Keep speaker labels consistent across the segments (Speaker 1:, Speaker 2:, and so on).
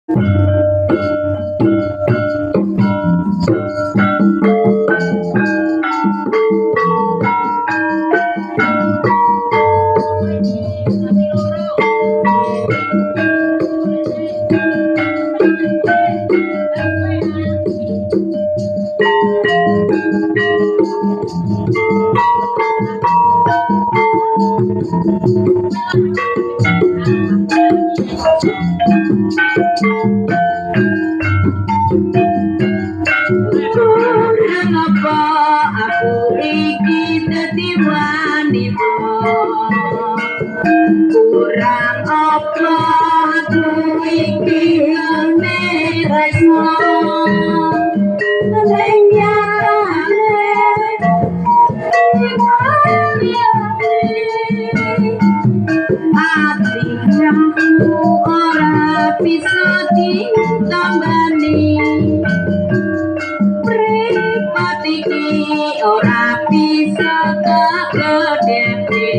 Speaker 1: Kenapa aku iki dadi wanita? Kurang apa aku iki ngene resmo? Ati nyampu ora bisa ditambani. Pripatiki ora bisa kedepe.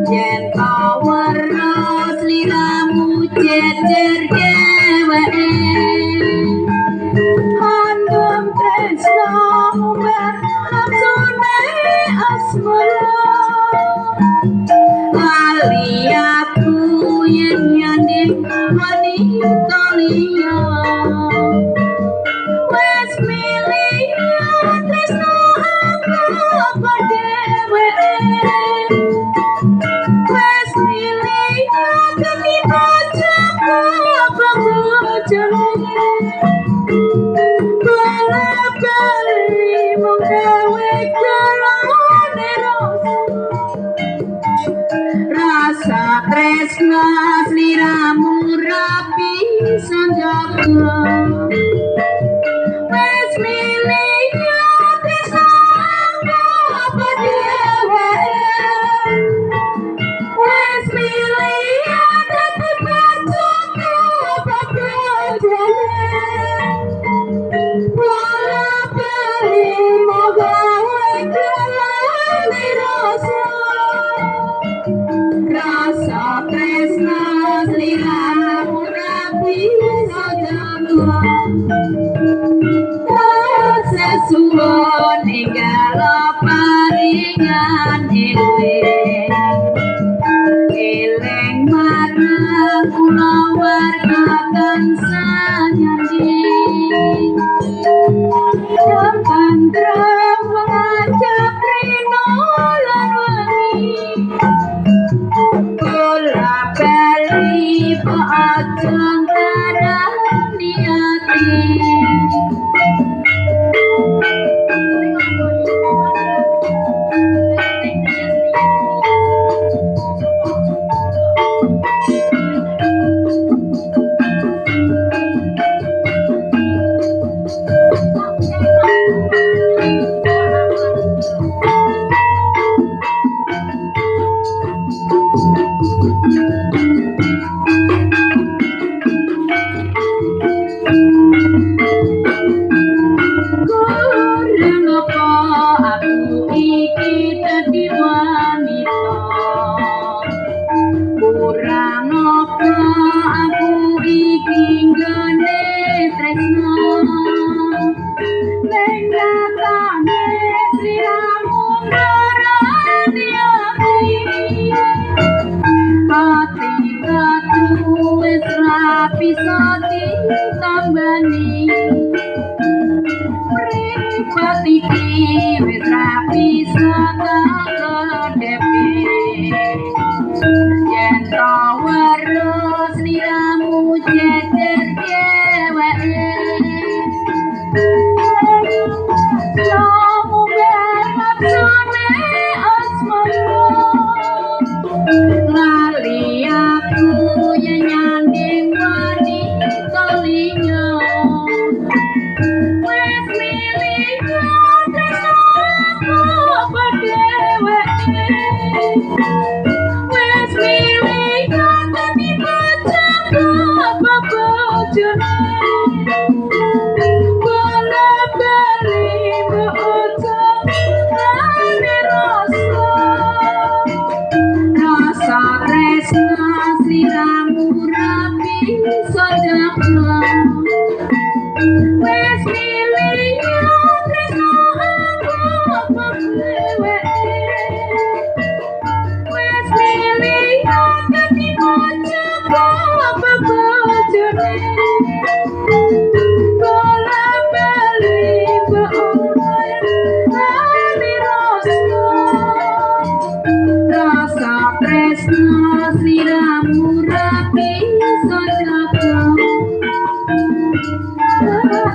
Speaker 1: Yen warna sliramu jejer dheweke. Handom tresno maksune asmara. Ali aku yen nyanding wanita liya. Wes milih tresno apa dheweke. Wes milih dadi bojoku apa bojone. Bala-bali mung gawe kelone rasa tresno sliramu rapi sanjaga. Wes milih tresno apa dheweke. Wes milih dadi bojoku apa bojone. Bola-bali mung gawe kelone rasa tresno sliramu rapi sanjaga. Sesuwun ninggal paringan eling. Eling marang kula warga tansah nyanding. Tentrem mengajak rino lan wangi. Bola-bali ajeng ngarani ati. Kurang apa aku iki dadi wanita? Kurang apa aku iki nggone tresno? Ning nyatane sliramu ngarani ati. Ati aku wis ra bisa ditambani. Pripatiki wis ra bisa kedepe. Yen warna sliramu jejer dheweke. Kamu bermaksune asmara. Lali aku yen nyanding wanita liya. Wes milih tresno apa dheweke. Wes milih dadi bojoku apa bojone. Bola-bali bojo ane rasa tresno sliramu rapi so jaga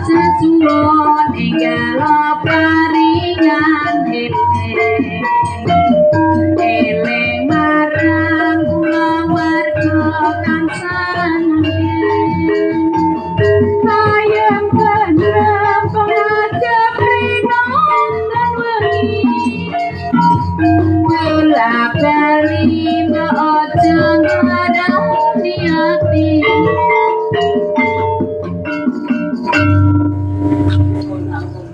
Speaker 1: sesuwun enggal paringan eling marang kula warga kang sanget ayam tentrem pengajap rinom dan wengi kula bali mbok aja ngarani ati
Speaker 2: Kun angkong